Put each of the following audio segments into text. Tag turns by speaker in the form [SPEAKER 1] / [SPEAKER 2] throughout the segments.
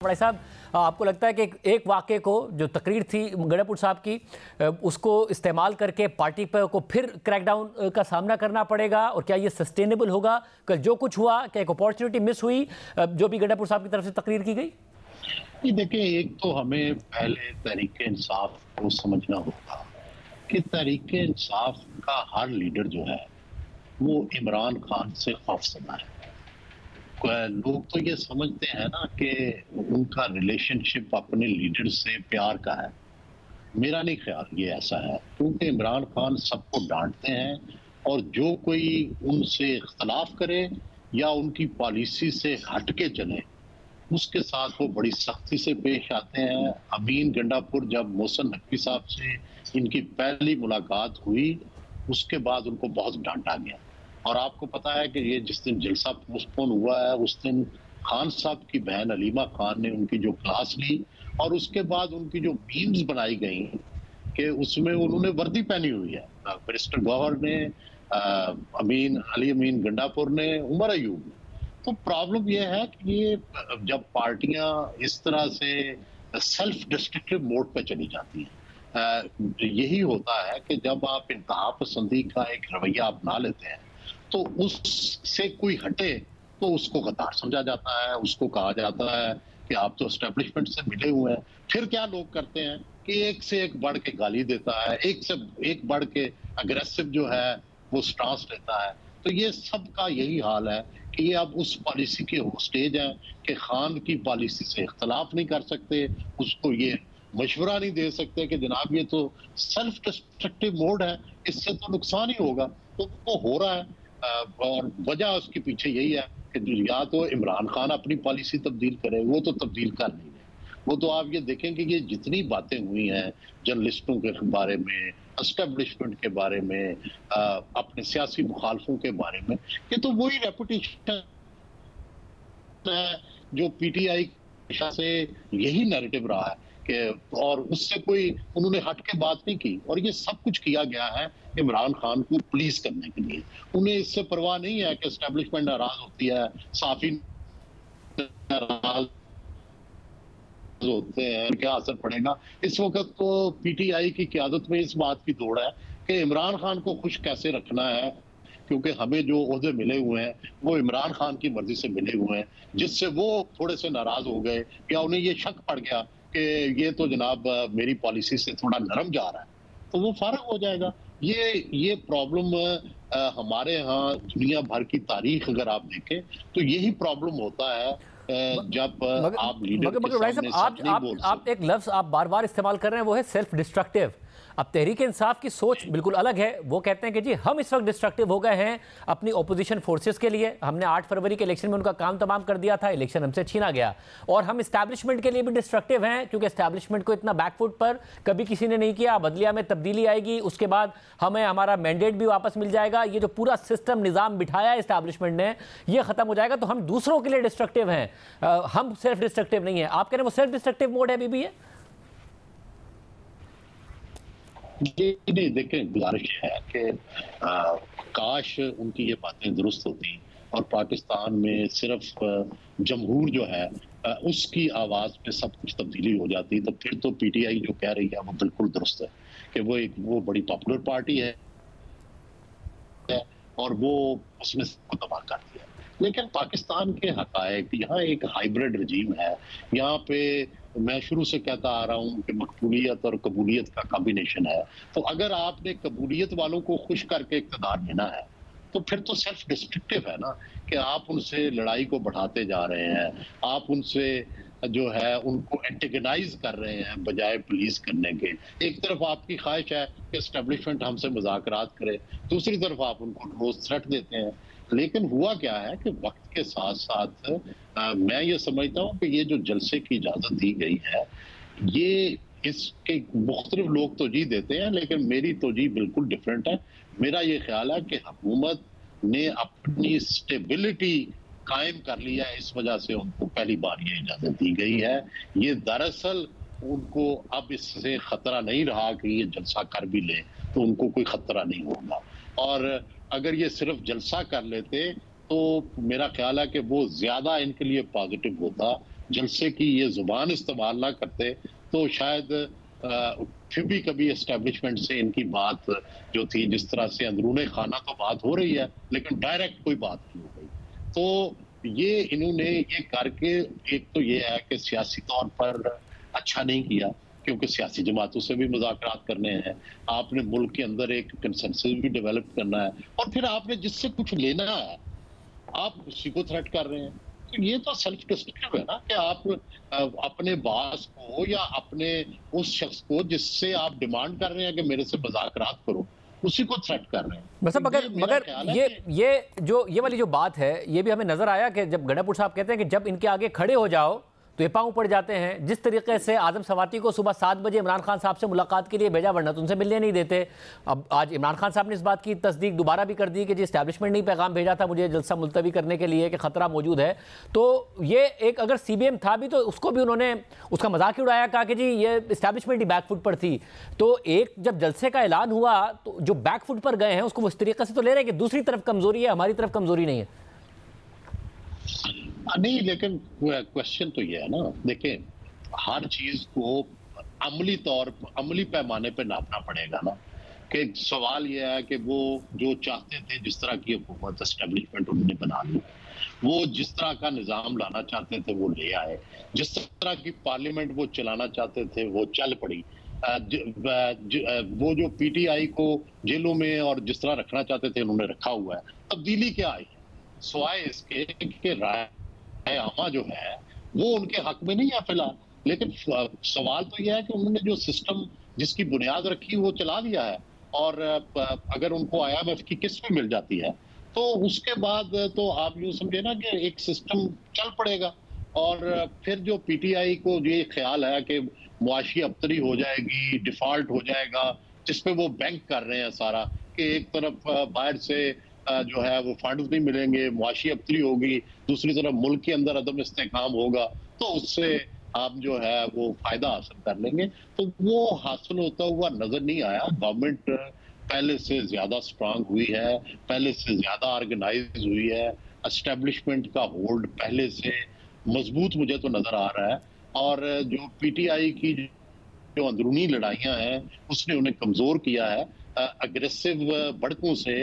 [SPEAKER 1] भाई साहब, आपको लगता है कि एक वाक़े को, जो तकरीर थी गंडापुर साहब की, उसको इस्तेमाल करके पार्टी पर को फिर क्रैकडाउन का सामना करना पड़ेगा? और क्या ये सस्टेनेबल होगा? कल जो कुछ हुआ, क्या एक अपॉर्चुनिटी मिस हुई जो भी गंडापुर साहब की तरफ से तकरीर की गई?
[SPEAKER 2] देखिए, एक तो हमें पहले तहरीक इंसाफ को समझना होगा कि तहरीक इंसाफ का हर लीडर जो है वो इमरान खान से खौफजदा है। लोग तो ये समझते हैं ना कि उनका रिलेशनशिप अपने लीडर से प्यार का है। मेरा नहीं ख्याल ये ऐसा है, क्योंकि इमरान खान सबको डांटते हैं और जो कोई उनसे इख्तलाफ करे या उनकी पॉलिसी से हट के चले, उसके साथ वो बड़ी सख्ती से पेश आते हैं। अमीन गंडापुर, जब मोहसिन नकवी साहब से इनकी पहली मुलाकात हुई, उसके बाद उनको बहुत डांटा गया। और आपको पता है कि ये जिस दिन जलसा पोस्टपोन हुआ है, उस दिन खान साहब की बहन अलीमा खान ने उनकी जो क्लास ली और उसके बाद उनकी जो मीम्स बनाई गई कि उसमें उन्होंने वर्दी पहनी हुई है। मिनिस्टर गौहर ने, अमीन गंडापुर ने, उमर अयूब ने। तो प्रॉब्लम यह है कि ये जब पार्टियां इस तरह से सेल्फ डिस्ट्रक्टिव मोड पे चली जाती हैं, यही होता है कि जब आप इंतहा पसंदी का एक रवैया अपना लेते हैं तो उससे कोई हटे तो उसको गद्दार समझा जाता है, उसको कहा जाता है कि आप तो एस्टेब्लिशमेंट से मिले हुए हैं। फिर क्या लोग करते हैं कि एक से एक बढ़ के गाली देता है, एक से एक बढ़ के अग्रेसिव जो है वो स्टांस लेता है। तो ये सबका यही हाल है कि ये अब उस पॉलिसी के स्टेज है कि खान की पॉलिसी से इख्तलाफ नहीं कर सकते, उसको ये मशवरा नहीं दे सकते कि जनाब ये तो सेल्फ डिस्ट्रक्टिव मोड है, इससे तो नुकसान ही होगा। तो वो हो रहा है और वजह उसके पीछे यही है कि या तो इमरान खान अपनी पॉलिसी तब्दील करे, वो तो तब्दील कर नहीं है। वो तो आप ये देखें कि ये जितनी बातें हुई हैं जर्नलिस्टों के बारे में, एस्टेब्लिशमेंट के बारे में, अपने सियासी मुखालफों के बारे में, ये तो वही रेपुटेशन है जो पीटीआई से यही नैरेटिव रहा है कि, और उससे कोई उन्होंने हट के बात नहीं की। और ये सब कुछ किया गया है इमरान खान को प्लीज करने के लिए। उन्हें इससे परवाह नहीं है कि एस्टेब्लिशमेंट नाराज होती है, साफी नाराज होते हैं, क्या असर पड़ेगा। इस वक्त तो पीटीआई की क़यादत में इस बात की दौड़ है कि इमरान खान को खुश कैसे रखना है, क्योंकि हमें जो ओहदे मिले हुए हैं वो इमरान खान की मर्जी से मिले हुए हैं, जिससे वो थोड़े से नाराज हो गए या उन्हें ये शक पड़ गया कि ये तो जनाब मेरी पॉलिसी से थोड़ा नरम जा रहा है, तो वो फारग हो जाएगा। ये प्रॉब्लम हमारे यहाँ दुनिया भर की तारीख अगर आप देखें तो यही प्रॉब्लम होता है जब आप लीडर के सामने सच नहीं बोल सकते।
[SPEAKER 1] आप एक लफ्ज आप बार बार इस्तेमाल कर रहे हैं, वो है सेल्फ डिस्ट्रक्टिव। अब तहरीक इंसाफ की सोच बिल्कुल अलग है। वो कहते हैं कि जी हम इस वक्त डिस्ट्रक्टिव हो गए हैं अपनी ओपोजिशन फोर्सेस के लिए। हमने 8 फरवरी के इलेक्शन में उनका काम तमाम कर दिया था, इलेक्शन हमसे छीना गया। और हम इस्टेब्लिशमेंट के लिए भी डिस्ट्रक्टिव हैं, क्योंकि इस्टेब्लिशमेंट को इतना बैकफुट पर कभी किसी ने नहीं किया। बदलिया में तब्दीली आएगी, उसके बाद हमें हमारा मैंडेट भी वापस मिल जाएगा। ये जो पूरा सिस्टम निज़ाम बिठाया है इस्टेब्लिशमेंट ने, ये खत्म हो जाएगा। तो हम दूसरों के लिए डिस्ट्रक्टिव हैं, हम सेल्फ डिस्ट्रक्टिव नहीं है। आप कह रहे हैं वो सेल्फ डिस्ट्रक्टिव मोड है अभी भी है?
[SPEAKER 2] नहीं, देखें, गुजारिश है कि काश उनकी ये बातें दुरुस्त होती और पाकिस्तान में सिर्फ जमहूर जो है उसकी आवाज पे सब कुछ तब्दीली हो जाती। तो फिर तो पीटीआई जो कह रही है वो बिल्कुल दुरुस्त है कि वो बड़ी पॉपुलर पार्टी है और वो उसमें सबको तबाह कर दिया। लेकिन पाकिस्तान के हकायक, यहाँ एक हाइब्रिड रजीम है। यहाँ पे मैं शुरू से कहता आ रहा हूँ कि मकबूलियत और कबूलियत का कॉम्बिनेशन है। तो अगर आपने कबूलियत वालों को खुश करके इक़्तिदार लेना है तो फिर तो सेल्फ डिस्ट्रक्टिव है ना कि आप उनसे लड़ाई को बढ़ाते जा रहे हैं, आप उनसे जो है उनको एंटेगनाइज कर रहे हैं बजाय प्लीज करने के। एक तरफ आपकी ख्वाहिश है कि एस्टेब्लिशमेंट हमसे मुज़ाकरात करे, दूसरी तरफ आप उनको रोज थ्रेट देते हैं। लेकिन हुआ क्या है कि वक्त के साथ साथ मैं ये समझता हूँ कि ये जो जलसे की इजाजत दी गई है, ये इसके मुख्तलिफ लोग तोजी देते हैं, लेकिन मेरी तोजी बिल्कुल डिफरेंट है। मेरा ये ख्याल है कि हुकूमत ने अपनी स्टेबिलिटी कायम कर लिया है, इस वजह से उनको पहली बार ये इजाजत दी गई है। ये दरअसल उनको अब इससे खतरा नहीं रहा कि ये जलसा कर भी ले तो उनको कोई खतरा नहीं होगा। और अगर ये सिर्फ जलसा कर लेते तो मेरा ख्याल है कि वो ज्यादा इनके लिए पॉजिटिव होता जलसे की ये जुबान इस्तेमाल ना करते तो शायद फिर भी कभी एस्टेब्लिशमेंट से इनकी बात जो थी, जिस तरह से अंदरूने खाना तो बात हो रही है लेकिन डायरेक्ट कोई बात नहीं हो गई। तो ये इन्होंने ये करके, एक तो ये है कि सियासी तौर पर अच्छा नहीं किया, क्योंकि सियासी जमातों से भी मुज़ाकरात करने हैं, आपने मुल्क के अंदर एक कंसेंसस भी डेवलप करना है, और फिर आपने जिससे कुछ लेना है आप उसी को थ्रेट कर रहे हैं। तो ये तो सेल्फ डिस्ट्रक्टिव है ना, कि आप अपने बॉस को या अपने उस शख्स को जिससे आप डिमांड कर रहे हैं कि मेरे से मुज़ाकरात करो, उसी को थ्रेट कर रहे हैं।
[SPEAKER 1] मतलब
[SPEAKER 2] तो
[SPEAKER 1] मगर ये वाली जो बात है, ये भी हमें नजर आया कि जब गणेपुर साहब कहते हैं कि जब इनके आगे खड़े हो जाओ तो ये पांव पड़ जाते हैं। जिस तरीके से आजम सवाती को सुबह 7 बजे इमरान खान साहब से मुलाकात के लिए भेजा, वरना तो उनसे मिलने नहीं देते। अब आज इमरान खान साहब ने इस बात की तस्दीक दोबारा भी कर दी कि जी एस्टैब्लिशमेंट ने पैगाम भेजा था मुझे जलसा मुलतवी करने के लिए कि खतरा मौजूद है। तो ये एक अगर CBM था भी तो उसको भी उन्होंने उसका मजाक ही उड़ाया, कहा कि जी ये एस्टैब्लिशमेंट ही बैकफुट पर थी। तो एक जब जलसे का ऐलान हुआ तो जो बैकफुट पर गए हैं उसको उस तरीके से तो ले रहे हैं कि दूसरी तरफ कमजोरी है, हमारी तरफ कमजोरी नहीं है।
[SPEAKER 2] नहीं, लेकिन क्वेश्चन तो ये है ना, देखें हर चीज को अमली पैमाने पे नापना पड़ेगा ना। कि सवाल ये है कि वो जो चाहते थे, जिस तरह की हुकूमत एस्टेब्लिशमेंट उन्होंने बना ली, वो जिस तरह का निजाम लाना चाहते थे वो ले आए, जिस तरह की पार्लियामेंट वो चलाना चाहते थे वो चल पड़ी। वो जो PTI को जेलों में और जिस तरह रखना चाहते थे उन्होंने रखा हुआ है। तब्दीली क्या आई है, सिवाय इसके कि राय आमा जो है वो उनके हक में नहीं है फिलहाल। लेकिन सवाल तो यह है कि उन्होंने जो सिस्टम जिसकी बुनियाद रखी वो चला दिया है, और अगर उनको IMF की किस्त भी मिल जाती है तो उसके बाद तो आप यूं समझे ना कि एक सिस्टम चल पड़ेगा। और फिर जो PTI को ये ख्याल है कि मुआशी अबतरी हो जाएगी, डिफॉल्ट हो जाएगा, जिसपे वो बैंक कर रहे हैं सारा, कि एक तरफ बाहर से जो है वो फंड नहीं मिलेंगे, मुआशी अबतरी होगी, दूसरी तरफ मुल्क के अंदर अदम इस्तेकाम होगा, तो उससे आप जो है वो फायदा हासिल कर लेंगे। तो वो हासिल होता हुआ नजर नहीं आया। गवर्नमेंट पहले से ज्यादा स्ट्रांग हुई है, पहले से ज्यादा ऑर्गेनाइज हुई है, एस्टेब्लिशमेंट का होल्ड पहले से मजबूत मुझे तो नजर आ रहा है। और जो PTI की जो अंदरूनी लड़ाइयां हैं उसने उन्हें कमजोर किया है। अग्रेसिव भड़कों से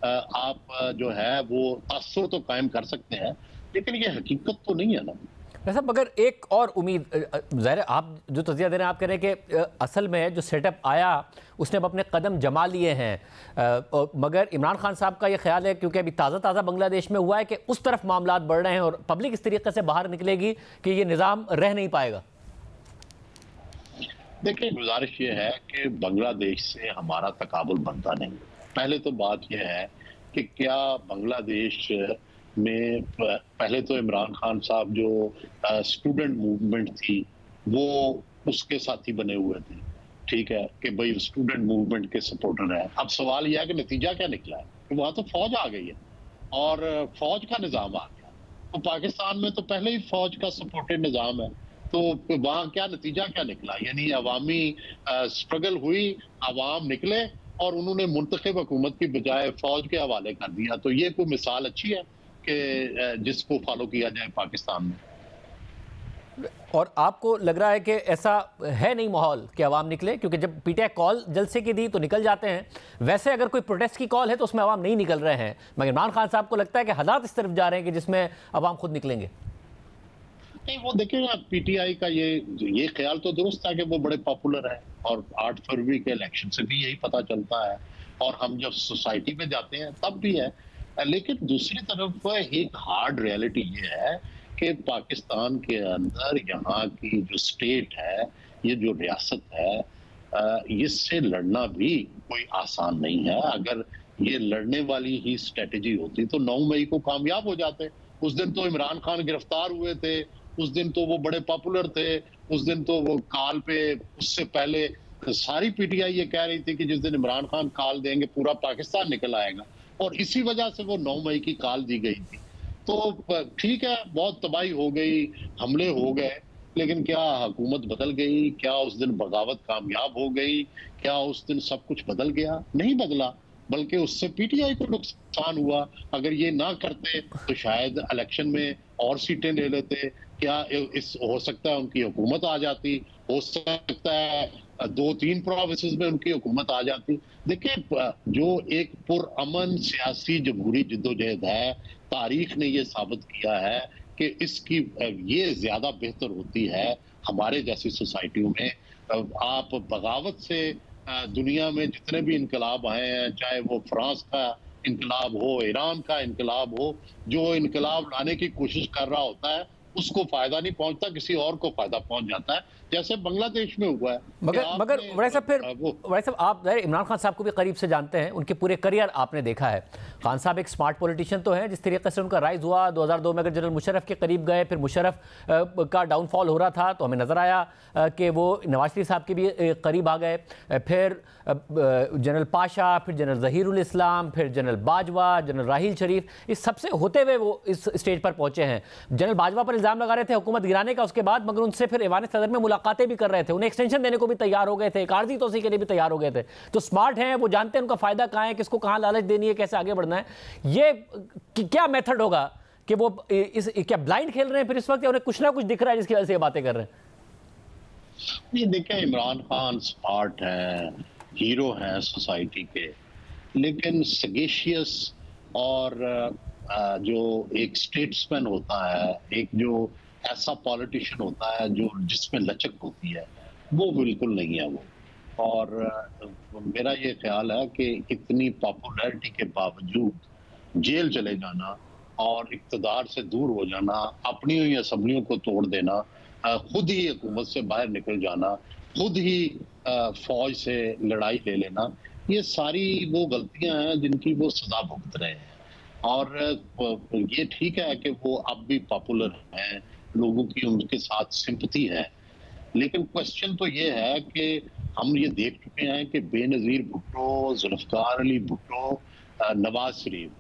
[SPEAKER 2] आप जो है वो तासुर तो कायम कर सकते हैं, लेकिन ये हकीकत तो नहीं है ना।
[SPEAKER 1] वैसे मगर एक और उम्मीद, ज़ाहिर आप जो तज़किया दे रहे हैं, आप कह रहे हैं कि असल में जो सेटअप आया उसने अब अपने कदम जमा लिए हैं, मगर इमरान खान साहब का ये ख्याल है, क्योंकि अभी ताज़ा बांग्लादेश में हुआ है, कि उस तरफ मामला बढ़ रहे हैं और पब्लिक इस तरीके से बाहर निकलेगी कि ये निज़ाम रह नहीं पाएगा।
[SPEAKER 2] देखिए, गुजारिश ये है कि बांग्लादेश से हमारा तकाबुल बनता नहीं। पहले तो बात यह है कि क्या बांग्लादेश में पहले तो इमरान खान साहब जो स्टूडेंट मूवमेंट थी वो उसके साथी बने हुए थे, ठीक है, कि भाई स्टूडेंट मूवमेंट के सपोर्टर है। अब सवाल यह है कि नतीजा क्या निकला है, कि वहां तो फौज आ गई है और फौज का निजाम आ गया। तो पाकिस्तान में तो पहले ही फौज का सपोर्टेड निजाम है, तो वहां क्या नतीजा क्या निकला, यानी अवामी स्ट्रगल हुई, अवाम निकले और उन्होंने मुंतखब हुकूमत की बजाय फौज के हवाले कर दिया। तो ये कोई मिसाल अच्छी है कि जिसको फॉलो किया जाए पाकिस्तान में।
[SPEAKER 1] और आपको लग रहा है कि ऐसा है नहीं माहौल कि अवाम निकले, क्योंकि जब PTI कॉल जलसे की दी तो निकल जाते हैं, वैसे अगर कोई प्रोटेस्ट की कॉल है तो उसमें अवाम नहीं निकल रहे हैं, मगर इमरान खान साहब को लगता है कि हालात इस तरफ जा रहे हैं कि जिसमें अवाम खुद निकलेंगे।
[SPEAKER 2] नहीं, वो देखिएगा PTI का ये ख्याल तो दुरुस्त है कि वो बड़े पॉपुलर है, और 8 फरवरी के इलेक्शन से भी यही पता चलता है, और हम जब सोसाइटी में जाते हैं तब भी है। लेकिन दूसरी तरफ एक हार्ड रियलिटी ये है कि पाकिस्तान के अंदर यहाँ की जो स्टेट है, ये जो रियासत है, इससे लड़ना भी कोई आसान नहीं है। अगर ये लड़ने वाली ही स्ट्रेटेजी होती तो 9 मई को कामयाब हो जाते। उस दिन तो इमरान खान गिरफ्तार हुए थे, उस दिन तो वो बड़े पॉपुलर थे, उस दिन तो वो कॉल पे, उससे पहले सारी PTI ये कह रही थी कि जिस दिन इमरान खान कॉल देंगे पूरा पाकिस्तान निकल आएगा, और इसी वजह से वो 9 मई की कॉल दी गई थी। तो ठीक है, बहुत तबाही हो गई, हमले हो गए, लेकिन क्या हुकूमत बदल गई? क्या उस दिन बगावत कामयाब हो गई? क्या उस दिन सब कुछ बदल गया? नहीं बदला, बल्कि उससे PTI को नुकसान हुआ। अगर ये ना करते तो शायद इलेक्शन में और सीटें ले लेते, क्या इस हो सकता है उनकी हुकूमत आ जाती, हो सकता है 2-3 प्रोविंसेस में उनकी हुकूमत आ जाती। देखिए जो एक पुरअमन सियासी जमहूरी जिद्दोजहद है, तारीख ने ये साबित किया है कि इसकी ये ज्यादा बेहतर होती है हमारे जैसी सोसाइटियों में। आप बगावत से दुनिया में जितने भी इनकलाब आए हैं, चाहे वो फ्रांस का इनकलाब हो, ईरान का इनकलाब हो, जो इनकलाब लाने की कोशिश कर रहा होता है उसको फायदा नहीं पहुंचता, किसी और को फायदा पहुंच जाता है, जैसे बांग्लादेश में हुआ है।
[SPEAKER 1] मगर वैसे साहब फिर वैसे आप इमरान खान साहब को भी करीब से जानते हैं, उनके पूरे करियर आपने देखा है। खान साहब एक स्मार्ट पॉलिटिशियन तो हैं, जिस तरीके से उनका राइज हुआ 2002 में अगर जनरल मुशर्रफ के करीब गए, फिर मुशर्रफ का डाउनफॉल हो रहा था तो हमें नजर आया कि वो नवाज शरीफ साहब के भी करीब आ गए, फिर जनरल पाशा, फिर जनरल जहीरुल इस्लाम, फिर जनरल बाजवा, जनरल राहील शरीफ, इस सबसे होते हुए वो इस स्टेज पर पहुंचे हैं। जनरल बाजवा पर इल्जाम लगा रहे थे हुकूमत गिराने का उसके बाद, मगर उनसे फिर ऐवान सदर में मुलाकातें भी कर रहे थे, उन्हें एक्सटेंशन देने को भी तैयार हो गए थे, एक आर्जी तोसी के लिए भी तैयार हो गए थे। तो स्मार्ट हैं, वो जानते हैं उनका फायदा कहाँ है, किसको कहाँ लालच देनी है, कैसे आगे बढ़ना है। ये क्या मेथड होगा कि वो क्या ब्लाइंड खेल रहे हैं फिर इस वक्त, या उन्हें कुछ ना कुछ दिख रहा है जिसकी वजह से ये बातें कर रहे हैं?
[SPEAKER 2] ये देखें, इमरान खान स्मार्ट हैं, हीरो हैं सोसाइटी के, लेकिन सगेशियस और जो एक स्टेट्समैन होता है, एक जो ऐसा पॉलिटिशियन होता है जो जिसमें लचक होती है, वो बिल्कुल नहीं है वो। और मेरा ये ख्याल है कि इतनी पॉपुलैरिटी के बावजूद जेल चले जाना और इक़्तिदार से दूर हो जाना, अपनी हुई असम्बलियों को तोड़ देना, खुद ही हुकूमत से बाहर निकल जाना, खुद ही फौज से लड़ाई ले लेना, ये सारी वो गलतियां हैं जिनकी वो सजा भुगत रहे हैं। और ये ठीक है कि वो अब भी पॉपुलर हैं, लोगों की उनके साथ सिंपैथी है, लेकिन क्वेश्चन तो ये है कि हम ये देख चुके हैं कि बेनजीर भुट्टो, जुल्फकार अली भुट्टो, नवाज शरीफ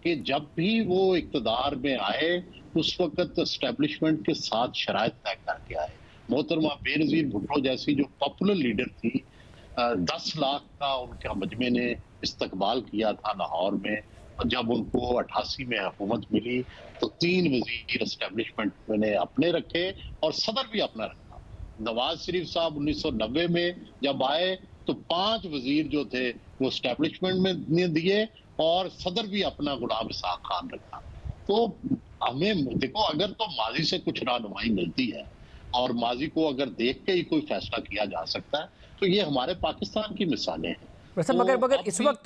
[SPEAKER 2] कि जब भी वो इक़्तिदार में आए उस वक्त एस्टेब्लिशमेंट के साथ शराइत तय करके आए। मोहतरमा बेनजीर भुट्टो जैसी जो पॉपुलर लीडर थी, 10 लाख का उनका मजमे ने इस्तकबाल किया था लाहौर में, और जब उनको 88 में हुकूमत मिली तो 3 वजीर एस्टेब्लिशमेंट ने अपने रखे और सदर भी अपना रखा। नवाज शरीफ साहब 1990 में जब आए तो 5 वजीर जो थे वो एस्टेब्लिशमेंट में दिए और सदर भी अपना गुलाम इसहाक खान रखा। तो हमें देखो, अगर तो माजी से कुछ रहनुमाई मिलती है और माजी को अगर देख के ही कोई फैसला किया जा सकता है, तो ये हमारे पाकिस्तान की मिसालें हैं।
[SPEAKER 1] वैसे मगर इस वक्त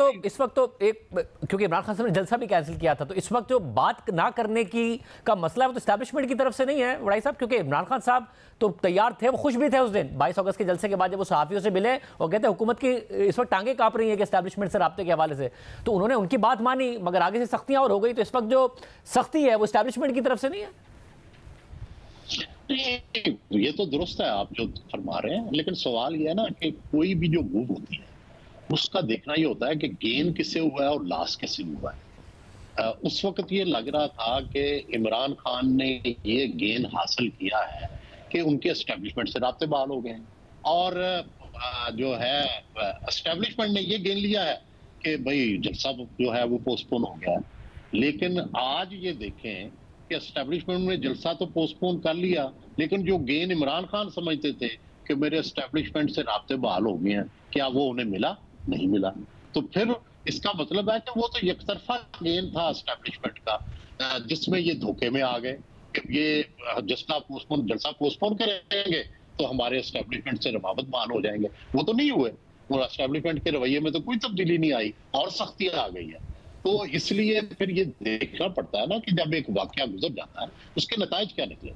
[SPEAKER 1] तो एक, क्योंकि इमरान खान साहब ने जलसा भी कैंसिल किया था, तो इस वक्त जो बात ना करने की का मसला है वो तो एस्टैब्लिशमेंट की तरफ से नहीं है वड़ाई साहब, क्योंकि इमरान खान साहब तो तैयार थे, वो खुश भी थे उस दिन 22 अगस्त के जलसे के बाद जब वो सहाफियों से मिले और कहते हुकूमत की इस वक्त टांगे कांप रही है कि एस्टैब्लिशमेंट से राब्ते के हवाले से, तो उन्होंने उनकी बात मानी, मगर आगे से सख्तियां और हो गई। तो इस वक्त जो सख्ती है वो एस्टैब्लिशमेंट की तरफ से नहीं है।
[SPEAKER 2] ये तो दुरुस्त है आप जो फरमा रहे हैं, लेकिन सवाल ये है ना कि कोई भी जो मूव होती है उसका देखना ये होता है कि गेन किससे हुआ है और लॉस कैसे हुआ है। उस वक्त ये लग रहा था कि इमरान खान ने ये गेन हासिल किया है कि उनके एस्टेब्लिशमेंट से राब्ते बहाल हो गए हैं, और जो है एस्टेब्लिशमेंट ने ये गेन लिया है कि भाई जलसा जो है वो पोस्टपोन हो गया है। लेकिन आज ये देखें कि एस्टेब्लिशमेंट ने जलसा तो पोस्टपोन कर लिया, लेकिन जो गेन इमरान खान समझते थे कि मेरे एस्टेब्लिशमेंट से राब्ते बहाल हो गए हैं, क्या वो उन्हें मिला? नहीं मिला। तो फिर इसका मतलब है कि वो तो एकतरफा गेन था एस्टेब्लिशमेंट का, जिसमें ये धोखे में आ गए कि ये जलसा पोस्टपोन करेंगे तो हमारे एस्टेब्लिशमेंट से रवाबत बहाल हो जाएंगे। वो तो नहीं हुए, वो एस्टेब्लिशमेंट के रवैये में तो कोई तब्दीली नहीं आई और सख्तियां आ गई है। तो इसलिए फिर ये देखना पड़ता है ना कि जब एक वाकया गुजर जाता है उसके नताइज क्या निकले।